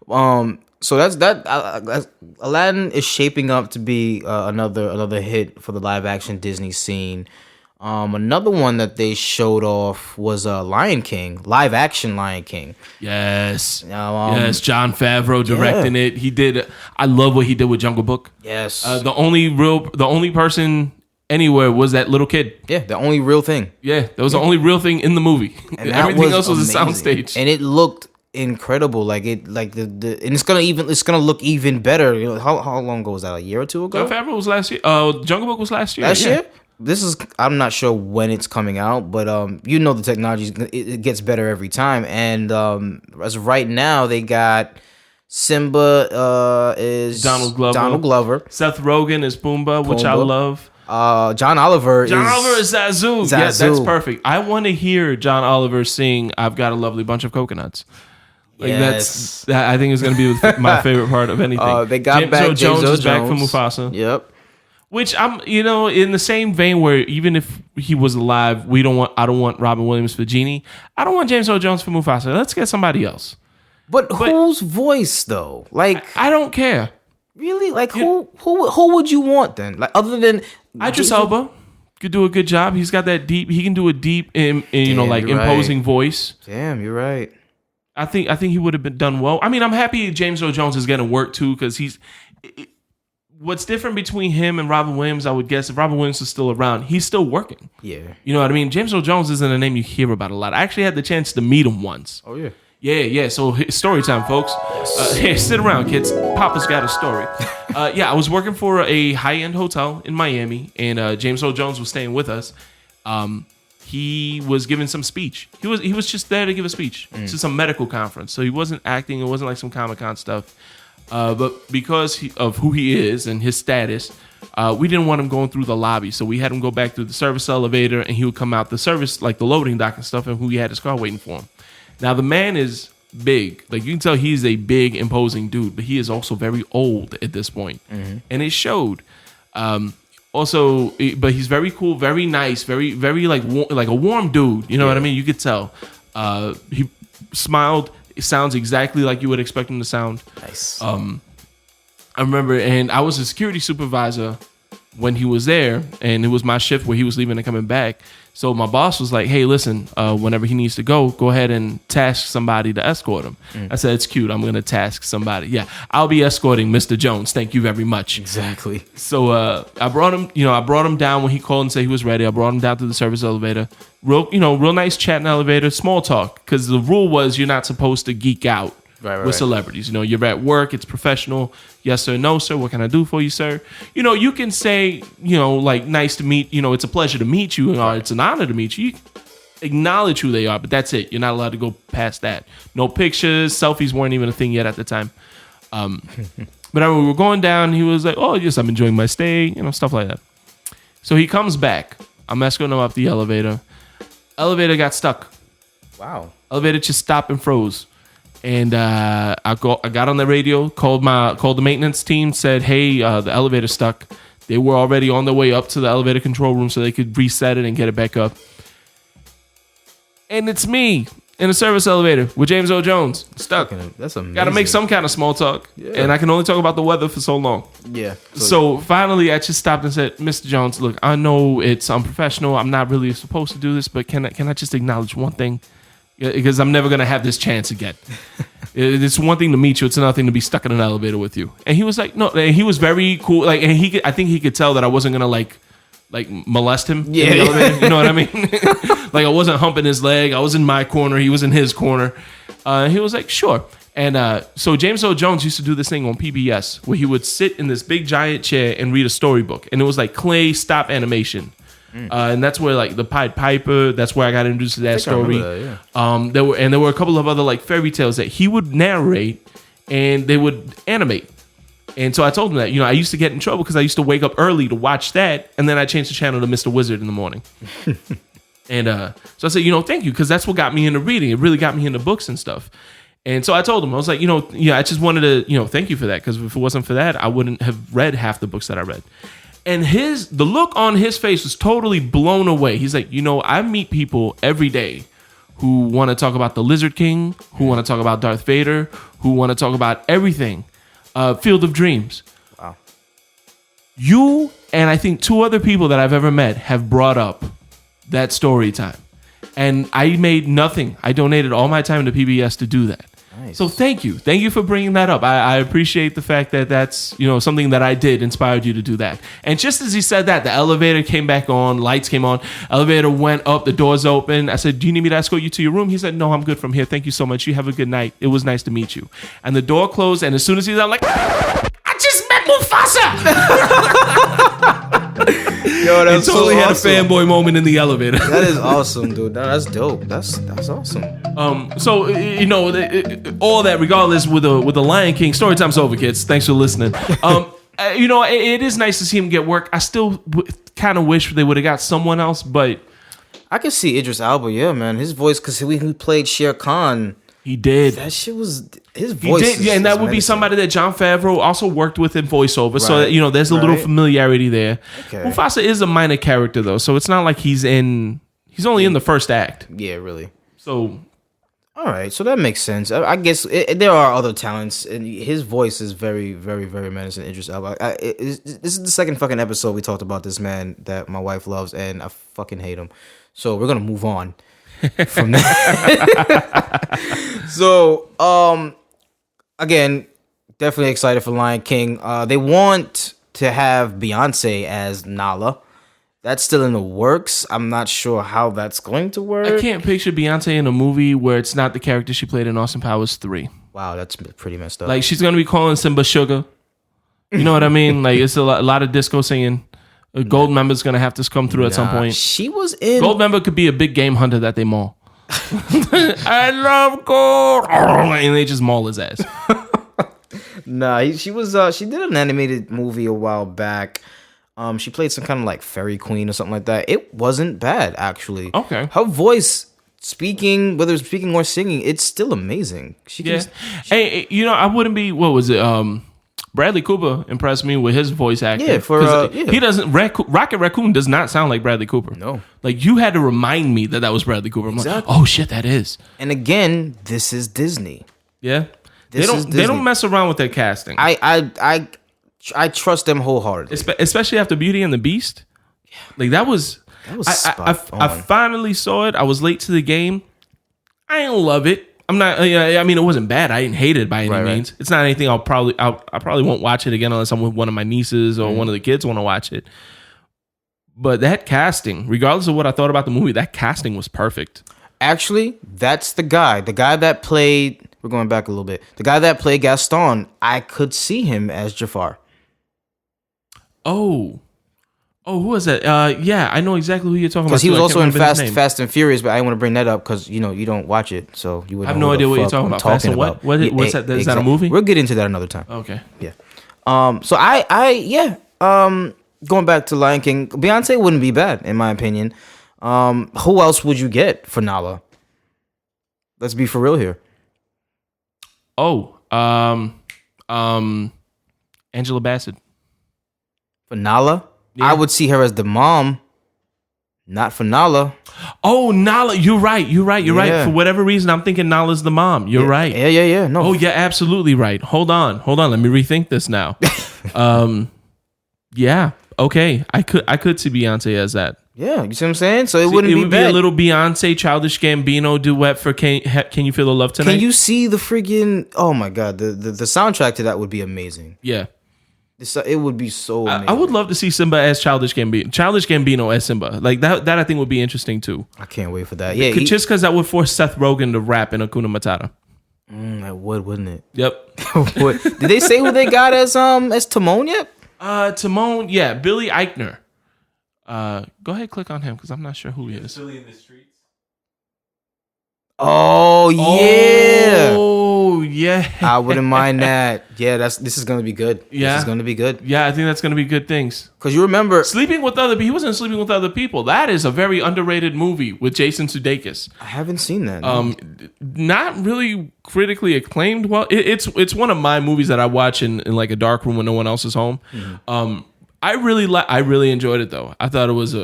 So that's that. Aladdin is shaping up to be another hit for the live action Disney scene. Another one that they showed off was Lion King, live action Lion King. Yes, yes. Jon Favreau directing it. He did. I love what he did with Jungle Book. Yes. The only person anywhere was that little kid. Yeah, the only real thing. Yeah, that was the only real thing in the movie. And everything else was a soundstage. And it looked incredible. And it's gonna look even better. How long ago was that? A year or two ago? Jon Favreau was last year. Jungle Book was last year. Last year? I'm not sure when it's coming out, but the technology it gets better every time. And as of right now, they got Simba is Donald Glover. Seth Rogen is Pumbaa, which I love. John Oliver is Zazu. Yeah, that's perfect. I want to hear John Oliver sing "I've Got a Lovely Bunch of Coconuts." I think is going to be my favorite part of anything. They got James Earl Jones is back from Mufasa. Yep. Which I'm, in the same vein where even if he was alive, I don't want Robin Williams for Genie. I don't want James Earl Jones for Mufasa. Let's get somebody else. But whose voice though? I don't care. Really? Who would you want then? Other than Idris Elba could do a good job. He's got that deep. He can do a deep, imposing voice. Damn, you're right. I think he would have been done well. I mean, I'm happy James Earl Jones is getting work too because what's different between him and Robin Williams, I would guess, if Robin Williams is still around, he's still working. Yeah. You know what I mean? James Earl Jones isn't a name you hear about a lot. I actually had the chance to meet him once. Oh, yeah. Yeah. So story time, folks. Hey, sit around, kids. Papa's got a story. I was working for a high-end hotel in Miami, and James Earl Jones was staying with us. He was giving some speech. He was just there to give a speech to some medical conference. So he wasn't acting. It wasn't like some Comic-Con stuff. But because of who he is and his status, we didn't want him going through the lobby. So we had him go back through the service elevator, and he would come out the service, like the loading dock and stuff, and who he had his car waiting for him. Now, the man is big. Like, you can tell he's a big, imposing dude, but he is also very old at this point. Mm-hmm. And it showed. But he's very cool, very nice, very, very like a warm dude. You know what I mean? You could tell. He smiled. It sounds exactly like you would expect him to sound. Nice. I remember, and I was a security supervisor when he was there, and it was my shift where he was leaving and coming back. So my boss was like, "Hey, listen, whenever he needs to go ahead and task somebody to escort him." I said, "It's cute. I'm going to task somebody. Yeah, I'll be escorting Mr. Jones. Thank you very much." Exactly. So I brought him down when he called and said he was ready. I brought him down to the service elevator. Real nice chat in the elevator, small talk, because the rule was you're not supposed to geek out with celebrities. You're at work. It's professional. Yes sir, no sir. What can I do for you, sir? You can say, like, nice to meet. It's a pleasure to meet you, or it's an honor to meet you. You acknowledge who they are, but that's it. You're not allowed to go past that. No pictures, selfies weren't even a thing yet at the time. But we were going down. He was like, "Oh, yes, I'm enjoying my stay," stuff like that. So he comes back. I'm escorting him up the elevator. Elevator got stuck. Wow. Elevator just stopped and froze. And I got on the radio, called the maintenance team, said, "Hey, the elevator's stuck." They were already on their way up to the elevator control room so they could reset it and get it back up. And it's me in a service elevator with James Earl Jones stuck. That's amazing. Got to make some kind of small talk. Yeah. And I can only talk about the weather for so long. Yeah. So finally, I just stopped and said, "Mr. Jones, look, I know it's unprofessional. I'm not really supposed to do this, but can I just acknowledge one thing? Because I'm never going to have this chance again. It's one thing to meet you. It's another thing to be stuck in an elevator with you." And he was like, no, and he was very cool. Like, and I think he could tell that I wasn't going to like molest him in the elevator. You know what I mean? Like, I wasn't humping his leg. I was in my corner. He was in his corner. He was like, "Sure." And so James Earl Jones used to do this thing on PBS where he would sit in this big giant chair and read a storybook. And it was like clay stop animation. And that's where like the Pied Piper. That's where I got introduced to that story. That, yeah. There were a couple of other like fairy tales that he would narrate, and they would animate. And so I told him that, I used to get in trouble because I used to wake up early to watch that, and then I changed the channel to Mr. Wizard in the morning. And so I said, thank you, because that's what got me into reading. It really got me into books and stuff. And so I told him, I was like, I just wanted to, thank you for that, because if it wasn't for that, I wouldn't have read half the books that I read. And the look on his face was totally blown away. He's like, I meet people every day who want to talk about the Lizard King, who want to talk about Darth Vader, who want to talk about everything. Field of Dreams. Wow. You and I think 2 other people that I've ever met have brought up that story time. And I made nothing. I donated all my time to PBS to do that. Nice. So thank you. Thank you for bringing that up. I appreciate the fact that that's, something that I did inspired you to do that. And just as he said that, the elevator came back on, lights came on, elevator went up, the doors open. I said, do you need me to escort you to your room? He said, no, I'm good from here. Thank you so much. You have a good night. It was nice to meet you. And the door closed, and as soon as he's out, like, I just met Mufasa. Yo, that's totally so had awesome. A fanboy moment in the elevator. That is awesome, dude. That's dope. That's awesome. So all that, regardless, with the Lion King, story time's over, kids. Thanks for listening. It is nice to see him get work. I still kind of wish they would have got someone else, but I could see Idris Elba. Yeah, man, his voice, because he played Shere Khan. He did. That shit was his voice. He did, and that would be somebody that Jon Favreau also worked with in voiceover. Right. So that, there's a little familiarity there. Okay. Mufasa is a minor character though, so it's not like he's only in the first act. Yeah, really. So, all right, so that makes sense. I guess there are other talents, and his voice is very, very, very menacing. Idris Elba. This is the second fucking episode we talked about this man that my wife loves, and I fucking hate him. So we're gonna move on from that. So, again, definitely excited for Lion King. They want to have Beyonce as Nala. That's still in the works. I'm not sure how that's going to work. I can't picture Beyonce in a movie where it's not the character she played in Austin Powers 3. Wow, that's pretty messed up. Like, she's going to be calling Simba Sugar. You know what I mean? Like, it's a lot of disco singing. A gold member's going to have to come through at some point. She was in... Gold member could be a big game hunter that they maul. I love gold. And they just maul his ass. Nah, she was. She did an animated movie a while back. She played some kind of like fairy queen or something like that. It wasn't bad, actually. Okay. Her voice, whether it's speaking or singing, it's still amazing. Hey, I wouldn't be. What was it? Bradley Cooper impressed me with his voice acting. Yeah, he doesn't. Rocket Raccoon does not sound like Bradley Cooper. No, like you had to remind me that was Bradley Cooper. I'm exactly. like, oh shit, that is. And again, this is Disney. Yeah, they don't mess around with their casting. I trust them wholeheartedly, especially after Beauty and the Beast. Like that was spot on. I finally saw it. I was late to the game. I didn't love it. I'm not. I mean, it wasn't bad. I didn't hate it by any means. It's not anything I probably won't watch it again unless I'm with one of my nieces or one of the kids want to watch it. But that casting, regardless of what I thought about the movie, that casting was perfect. Actually, that's the guy that played. We're going back a little bit. The guy that played Gaston, I could see him as Jafar. Oh, who was that? Yeah, I know exactly who you're talking about. Because he was also in Fast and Furious, but I didn't want to bring that up because you don't watch it, so you wouldn't. I have no idea what you're talking about. Fast and what? What's that? Is that a movie? We'll get into that another time. Okay. Yeah. So going back to Lion King, Beyonce wouldn't be bad in my opinion. Who else would you get for Nala? Let's be for real here. Oh, Angela Bassett. For Nala? Yeah. I would see her as the mom, not for Nala. Oh, Nala. You're right. For whatever reason, I'm thinking Nala's the mom. You're right. Yeah. No. Oh, you're absolutely right. Hold on. Let me rethink this now. Yeah. Okay. I could see Beyonce as that. Yeah, you see what I'm saying? So it wouldn't be bad. Be a little Beyonce, Childish Gambino duet for Can You Feel the Love Tonight? Can you see the freaking... Oh, my God. The soundtrack to that would be amazing. Yeah. It would be so amazing. I would love to see Simba as Childish Gambino as Simba. Like, that I think would be interesting, too. I can't wait for that. Yeah, just because that would force Seth Rogen to rap in Hakuna Matata. That would, wouldn't it? Yep. Did they say who they got as Timon yet? Timon, yeah. Billy Eichner. Go ahead, click on him because I'm not sure who he is. Silly in the streets. Oh yeah. Oh yeah. I wouldn't mind that. Yeah, this is gonna be good. Yeah. This is gonna be good. Yeah, I think that's gonna be good things. Cause you remember Sleeping with other people. He wasn't sleeping with other people. That is a very underrated movie with Jason Sudeikis. I haven't seen that. No. Not really critically acclaimed. Well, it's one of my movies that I watch in like a dark room when no one else is home. Mm-hmm. I really enjoyed it though. I thought it was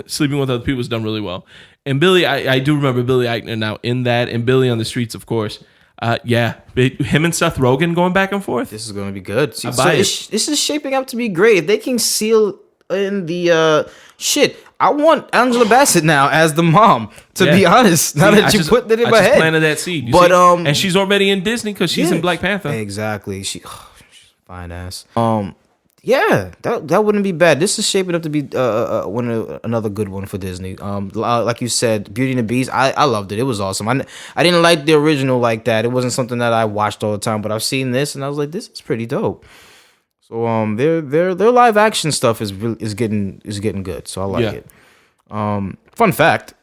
Sleeping with Other People was done really well. And Billy, I do remember Billy Eichner now in that, and Billy on the Streets, of course. Him and Seth Rogen going back and forth. This is going to be good. I buy it. This is shaping up to be great. If they can seal in the shit, I want Angela Bassett now as the mom. To be honest, now that you put that in my head, planted that seed. But and she's already in Disney because she's in Black Panther. Exactly. She's fine ass. Yeah, that wouldn't be bad. This is shaping up to be another good one for Disney. Like you said, Beauty and the Beast. I loved it. It was awesome. I didn't like the original like that. It wasn't something that I watched all the time. But I've seen this and I was like, this is pretty dope. So their live action stuff is getting good. So I like it. Fun fact: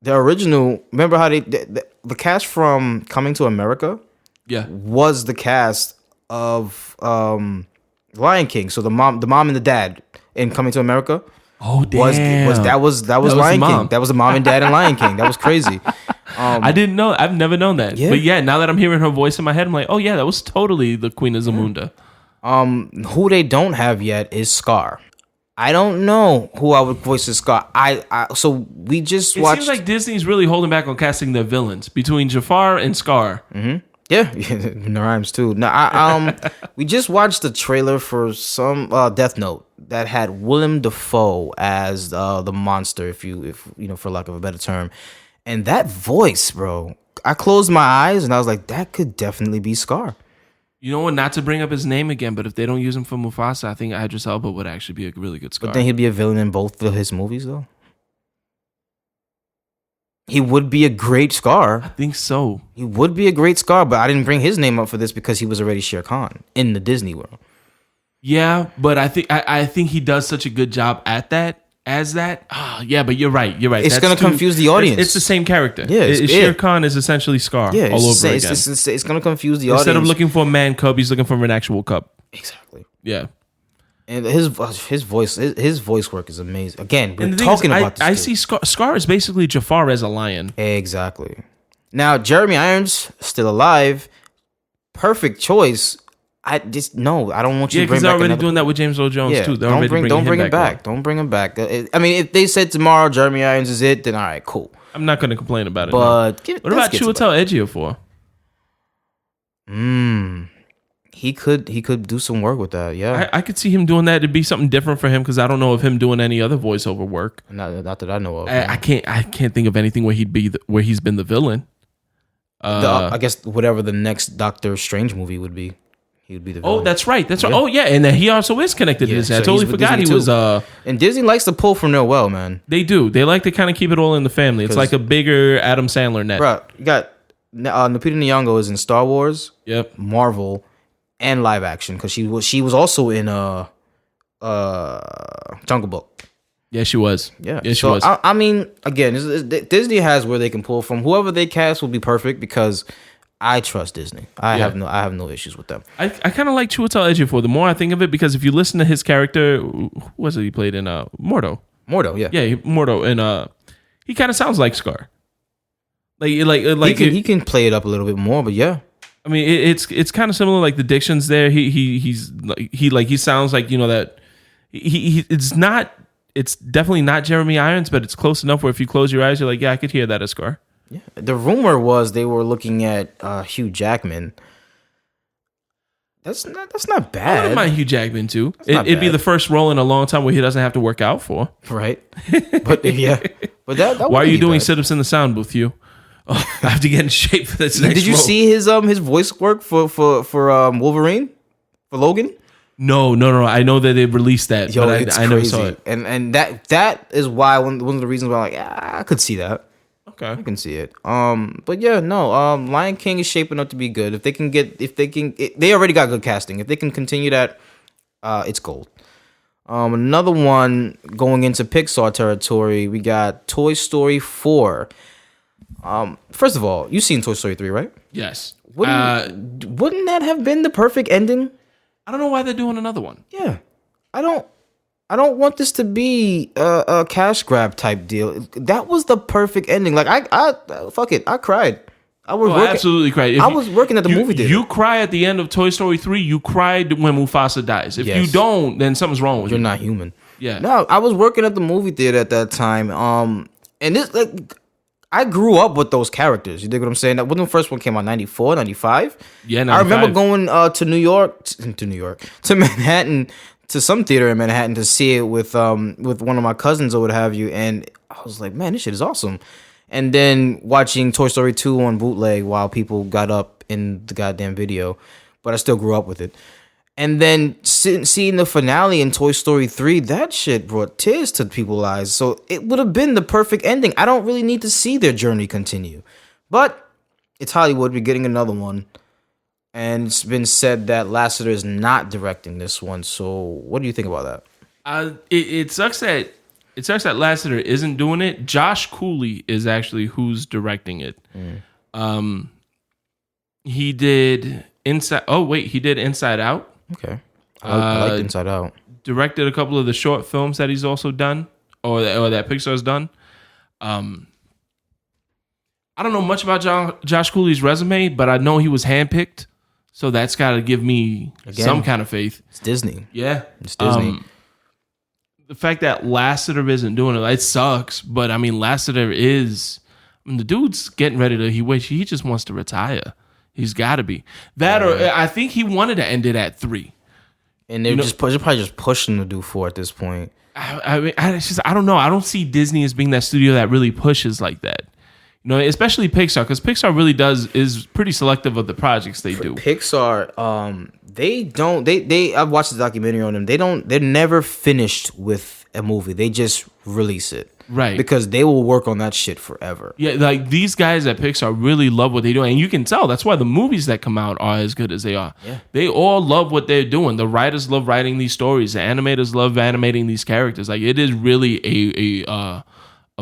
the original. Remember how the cast from Coming to America? Yeah, was the cast of Lion King. So the mom and the dad in Coming to America. Oh damn! Was Lion King. That was the mom and dad in Lion King. That was crazy. I didn't know. I've never known that. Yeah. But yeah, now that I'm hearing her voice in my head, I'm like, oh yeah, that was totally the Queen of Zamunda. Who they don't have yet is Scar. I don't know who I would voice as Scar. So we just watched. It seems like Disney's really holding back on casting their villains between Jafar and Scar. Mm-hmm. Yeah, the rhymes too. Now, we just watched the trailer for some Death Note that had Willem Dafoe as the monster, if you know, for lack of a better term, and that voice, bro. I closed my eyes and I was like, that could definitely be Scar. You know what? Not to bring up his name again, but if they don't use him for Mufasa, I think Idris Elba would actually be a really good Scar. But then he'd be a villain in both of his movies, though. He would be a great Scar. I think so. He would be a great Scar, but I didn't bring his name up for this because he was already Shere Khan in the Disney world. Yeah, but I think he does such a good job at that. As that, yeah, but you're right. It's going to confuse the audience. It's the same character. Yeah, Shere Khan is essentially Scar all over again. It's going to confuse the audience. Instead of looking for a man cub, he's looking for an actual cub. Exactly. Yeah. And his voice work is amazing. Again, we're talking about this. I see Scar is basically Jafar as a lion. Exactly. Now, Jeremy Irons still alive. Perfect choice. I don't want you to bring back. Yeah, because they're already doing that with James Earl Jones too. Don't bring him back. Don't bring him back. I mean, if they said tomorrow Jeremy Irons is it, then all right, cool. I'm not going to complain about it. But no. What about Chiwetel Ejiofor? He could do some work with that. Yeah, I could see him doing that. It'd be something different for him because I don't know of him doing any other voiceover work. Not that I know of. I can't think of anything where where he's been the villain. I guess whatever the next Doctor Strange movie would be. He would be the villain. Oh, that's right. Yeah. Oh, yeah. And then he also is connected to this. I totally forgot he was. And Disney likes to pull from their well, man. They do. They like to kind of keep it all in the family. It's like a bigger Adam Sandler net. Bro, you got Lupita Nyong'o is in Star Wars, yep, Marvel, and live action because she was also in Jungle Book. Yeah, she was. Yeah, she was. I mean, again, Disney has where they can pull from. Whoever they cast will be perfect because I trust Disney. I have no issues with them. I kind of like Chiwetel Ejiofor. The more I think of it, because if you listen to his character, who was it he played in Mordo? Mordo, yeah, Mordo, and he kind of sounds like Scar. Like he can play it up a little bit more, but yeah. I mean, it's kind of similar. Like the diction's there. He sounds like, you know, that it's definitely not Jeremy Irons, but it's close enough where if you close your eyes, you're like, yeah, I could hear that as Scar. Yeah. The rumor was they were looking at Hugh Jackman. That's not bad. I wouldn't mind Hugh Jackman too. It'd be the first role in a long time where he doesn't have to work out for. Right. But yeah. But that why are you doing sit-ups in the sound booth, Hugh? Oh, I have to get in shape for this next Did you see his voice work for Wolverine? For Logan? No. I know that they released that, but I never saw it. And that is why one of the reasons why I'm like, I could see that. Okay. I can see it. But yeah, no. Lion King is shaping up to be good. They already got good casting. If they can continue that, it's gold. Another one going into Pixar territory, we got Toy Story 4. First of all, you've seen Toy Story 3, right? Yes. Wouldn't that have been the perfect ending? I don't know why they're doing another one. Yeah. I don't want this to be a cash grab type deal. That was the perfect ending. Like I fuck it. I cried. I absolutely cried. I was working at the movie theater. You cry at the end of Toy Story 3. You cried when Mufasa dies. If you don't, then something's wrong with you. You're not human. Yeah. No, I was working at the movie theater at that time. And this I grew up with those characters. You dig what I'm saying? That when the first one came out, 94, 95. Yeah, 95. I remember going to Manhattan, to some theater in Manhattan to see it with one of my cousins or what have you, and I was like, man, this shit is awesome. And then watching Toy Story 2 on bootleg while people got up in the goddamn video, but I still grew up with it. And then seeing the finale in Toy Story 3, that shit brought tears to people's eyes. So it would have been the perfect ending. I don't really need to see their journey continue. But it's Hollywood. We're getting another one. And it's been said that Lasseter is not directing this one. So what do you think about that? It sucks that Lasseter isn't doing it. Josh Cooley is actually who's directing it. He did Inside Out. Okay. I liked Inside Out. Directed a couple of the short films that he's also done, or that Pixar's done. I don't know much about Josh Cooley's resume, but I know he was handpicked, so that's got to give me some kind of faith. It's Disney. Yeah. It's Disney. The fact that Lasseter isn't doing it sucks, but I mean, Lasseter is... the dude's getting ready to... He just wants to retire. He's got to be. Or I think he wanted to end it at 3. And they're probably just pushing to do 4 at this point. I don't know. I don't see Disney as being that studio that really pushes like that. You know, especially Pixar, because Pixar really is pretty selective of the projects they do. Pixar, I've watched the documentary on them. They're never finished with a movie. They just release it. Right. Because they will work on that shit forever. Yeah, like these guys at Pixar really love what they do. And you can tell that's why the movies that come out are as good as they are. Yeah. They all love what they're doing. The writers love writing these stories. The animators love animating these characters. Like it is really a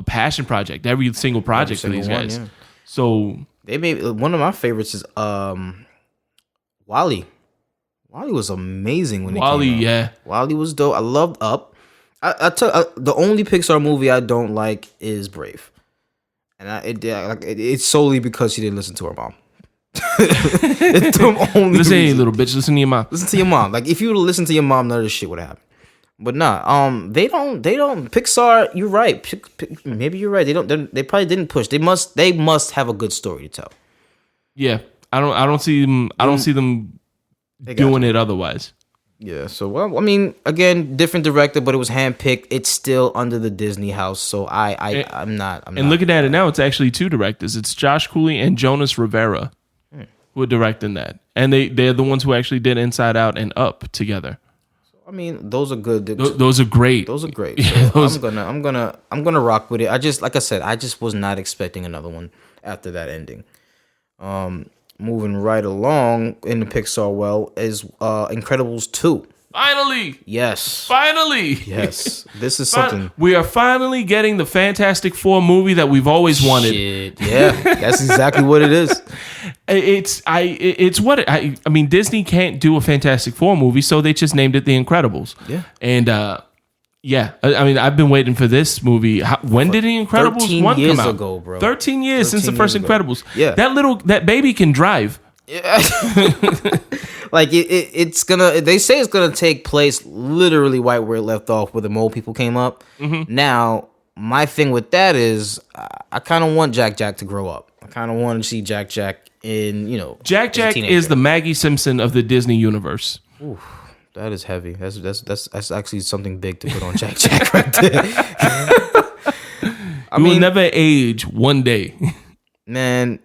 passion project. Every single project for these guys. Yeah. So they made one of my favorites is WALL-E. WALL-E was amazing when it came out. Yeah. WALL-E was dope. I loved Up. The only Pixar movie I don't like is Brave, and it's solely because she didn't listen to her mom. It's the only listen, reason. Little bitch, listen to your mom. Listen to your mom. Like if you would listen to your mom, none of this shit would happen. But they don't. Pixar, you're right. Maybe you're right. They probably didn't push. They must have a good story to tell. Yeah, I don't see them. I don't see them doing it otherwise. Yeah, so well, I mean, again, different director, but it was handpicked. It's still under the Disney house, so I'm not. And looking at it now, it's actually 2 directors. It's Josh Cooley and Jonas Rivera who are directing that, and they're the ones who actually did Inside Out and Up together. I mean, those are good. Those are great. Those are great. So I'm gonna rock with it. I just, like I said, I just was not expecting another one after that ending. Moving right along in the Pixar is Incredibles 2. Finally! Yes. Finally! Yes. This is something. We are finally getting the Fantastic Four movie that we've always wanted. Shit. Yeah, that's exactly what it is. I mean, Disney can't do a Fantastic Four movie, so they just named it The Incredibles. Yeah. And yeah, I mean, I've been waiting for this movie. When did The Incredibles 1 come out? Ago, bro. 13 years since the first Incredibles. Yeah. That baby can drive. Yeah. Like it's gonna. They say it's gonna take place literally right where it left off, where the mole people came up. Mm-hmm. Now, my thing with that is, I kind of want Jack to grow up. I kind of want to see Jack in, Jack is the Maggie Simpson of the Disney universe. Ooh, that is heavy. That's actually something big to put on Jack right there. I mean, will never age one day, man.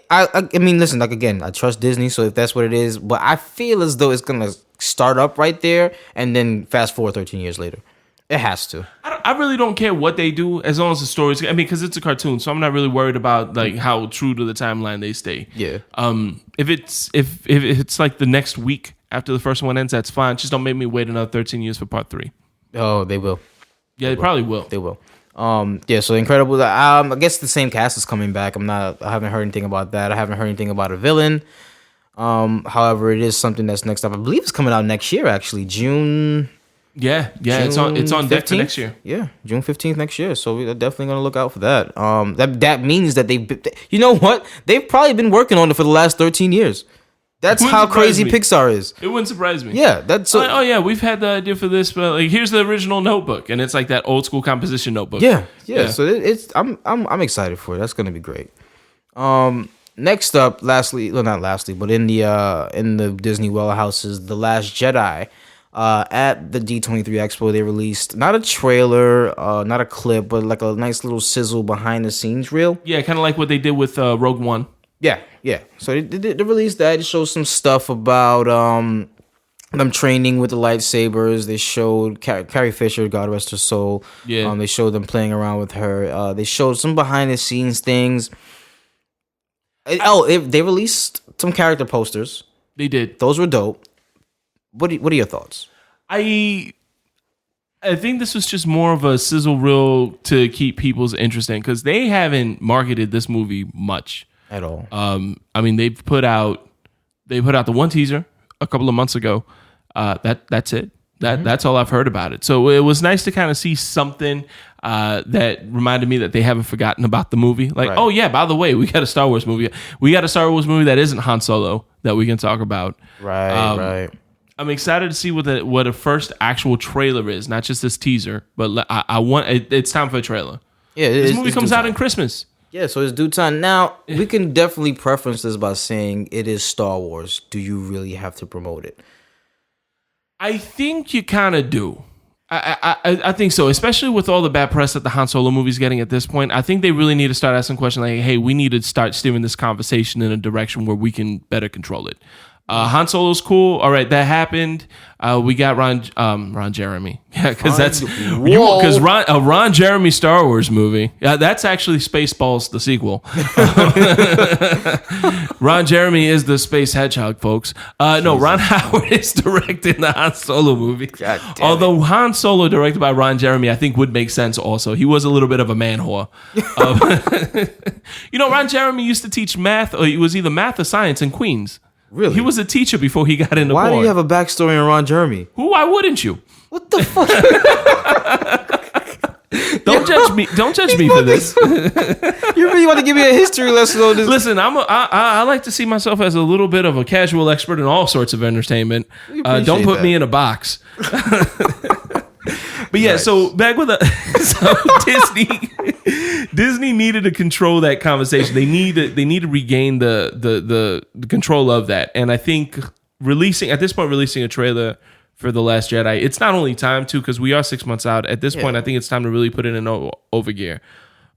I mean, listen, like, again, I trust Disney, so if that's what it is, but I feel as though it's gonna start up right there and then fast forward 13 years later. It has to. I really don't care what they do as long as the story's. I mean, because it's a cartoon, so I'm not really worried about like how true to the timeline they stay. Yeah. If it's like the next week after the first one ends, that's fine. Just don't make me wait another 13 years for part 3. Oh, they will. Yeah, they probably will. They will. Yeah, so Incredible. I guess the same cast is coming back. I haven't heard anything about that. I haven't heard anything about a villain. However, it is something that's next up. I believe it's coming out next year, actually. June. Yeah, June it's on deck for 15th? next year. Yeah, June 15th next year. So we're definitely gonna look out for that. That means that you know what? They've probably been working on it for the last 13 years. That's how crazy Pixar is. It wouldn't surprise me. Yeah, that's so. Oh yeah, we've had the idea for this, but like here's the original notebook, and it's like that old school composition notebook. Yeah. So I'm excited for it. That's gonna be great. Next up, not lastly, but in the Disney Warehouse is The Last Jedi. At the D23 Expo, they released not a trailer, not a clip, but like a nice little sizzle behind the scenes reel. Yeah, kind of like what they did with Rogue One. Yeah. So they released that. It shows some stuff about them training with the lightsabers. They showed Carrie Fisher, God rest her soul. Yeah. They showed them playing around with her. They showed some behind the scenes things. They released some character posters. They did. Those were dope. What are your thoughts? I think this was just more of a sizzle reel to keep people's interest in, because they haven't marketed this movie much At all. I mean, they put out the one teaser a couple of months ago. That's it. That's all I've heard about it. So it was nice to kind of see something that reminded me that they haven't forgotten about the movie. Like, Right. Oh yeah, by the way, we got a Star Wars movie. We got a Star Wars movie that isn't Han Solo that we can talk about. Right. I'm excited to see what a first actual trailer is, not just this teaser. But I want it's time for a trailer. Yeah, this movie comes out in Christmas. Yeah, so it's due time. Now, we can definitely preference this by saying it is Star Wars. Do you really have to promote it? I think you kind of do. I think so, especially with all the bad press that the Han Solo movie's getting at this point. I think they really need to start asking questions like, hey, we need to start steering this conversation in a direction where we can better control it. Han Solo's cool. All right, that happened. We got Ron Jeremy. Yeah, because Ron Jeremy Star Wars movie. That's actually Spaceballs, the sequel. Ron Jeremy is the space hedgehog, folks. No, Ron Howard is directing the Han Solo movie. Although Han Solo directed by Ron Jeremy, I think would make sense also. He was a little bit of a man whore. Ron Jeremy used to teach math, or it was either math or science in Queens. Really? He was a teacher before he got into porn. Why do you have a backstory on Ron Jeremy? Why wouldn't you? What the fuck? Don't judge me. Don't judge me for this. You really want to give me a history lesson on this? Listen, I like to see myself as a little bit of a casual expert in all sorts of entertainment. Don't put me in a box. But yeah, nice. So back with Disney needed to control that conversation. They need to regain the control of that. And I think releasing a trailer for The Last Jedi, it's not only time to, because we are 6 months out. At this point, I think it's time to really put it in overgear.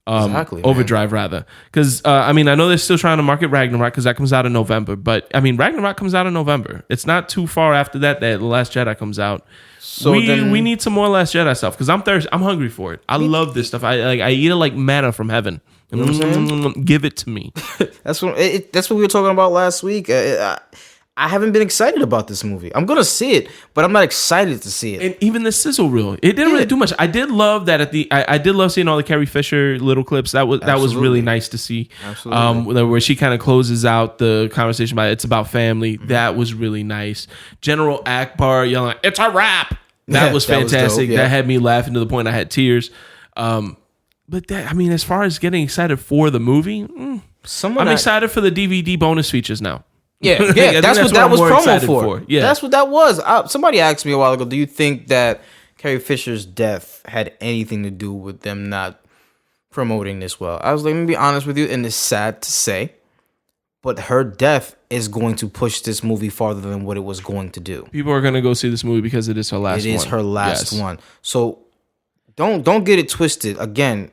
Overdrive, rather. Because, I know they're still trying to market Ragnarok because that comes out in November. But, Ragnarok comes out in November. It's not too far after that The Last Jedi comes out. So we need some more Last Jedi stuff because I'm thirsty. I'm hungry for it. I love this stuff. I eat it like manna from heaven. You know what I'm saying? Give it to me. That's what we were talking about last week. I haven't been excited about this movie. I'm gonna see it, but I'm not excited to see it. And even the sizzle reel, it didn't really do much. I did love that I did love seeing all the Carrie Fisher little clips. That was really nice to see. Absolutely. Where she kind of closes out the conversation about it's about family. Mm-hmm. That was really nice. General Akbar yelling, "It's a wrap!" That was fantastic. That had me laughing to the point I had tears. But as far as getting excited for the movie, I'm excited for the DVD bonus features now. Yeah, that's what that was promo for. Yeah, that's what that was. Somebody asked me a while ago, do you think that Carrie Fisher's death had anything to do with them not promoting this well? I was like, let me be honest with you, and it's sad to say, but her death is going to push this movie farther than what it was going to do. People are going to go see this movie because it is her last one. It is her last one. So don't get it twisted. Again,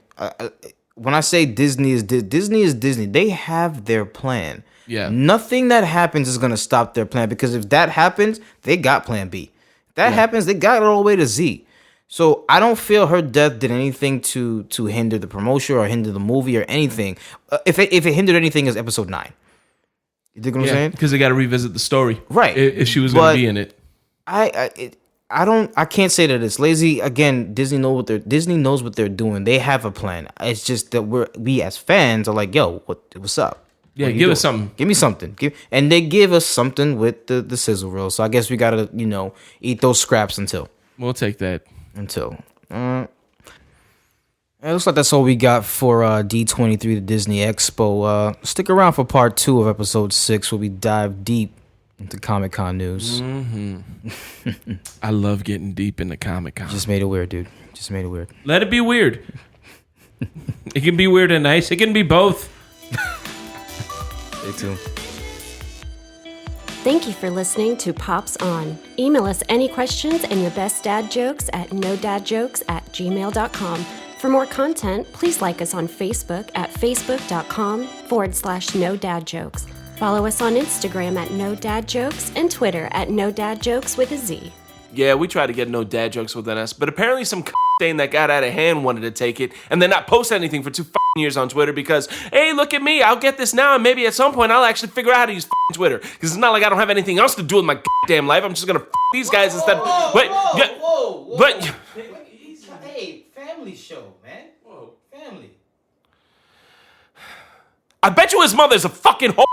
when I say Disney is Disney, they have their plan. Yeah. Nothing that happens is going to stop their plan, because if that happens, they got plan B. If that happens, they got it all the way to Z. So I don't feel her death did anything to hinder the promotion or hinder the movie or anything. If it hindered anything, is episode 9. You dig what I'm saying? Because they got to revisit the story, right? If she was going to be in it. I can't say that it's lazy. Again, Disney knows what they're doing. They have a plan. It's just that we as fans are like, yo, what's up? Yeah, give us something. Give me something. And they give us something with the sizzle reel. So I guess we gotta, eat those scraps until. We'll take that. Until. It looks like that's all we got for D23, the Disney Expo. Stick around for part 2 of episode 6 where we dive deep into Comic-Con news. Mm-hmm. I love getting deep into Comic-Con. Just made it weird, dude. Just made it weird. Let it be weird. It can be weird and nice. It can be both. Stay tuned. Thank you for listening to Pops On. Email us any questions and your best dad jokes at nodadjokes@gmail.com. For more content, please like us on Facebook at facebook.com/nodadjokes. Follow us on Instagram at nodadjokes and Twitter at nodadjokes with a Z. Yeah, we try to get no dad jokes within us, but apparently some thing that got out of hand wanted to take it and then not post anything for 2 years on Twitter because, hey, look at me, I'll get this now and maybe at some point I'll actually figure out how to use Twitter because it's not like I don't have anything else to do with my damn life. I'm just gonna these guys instead. Whoa. But Hey, family show, man. Whoa, family. I bet you his mother's a fucking whore.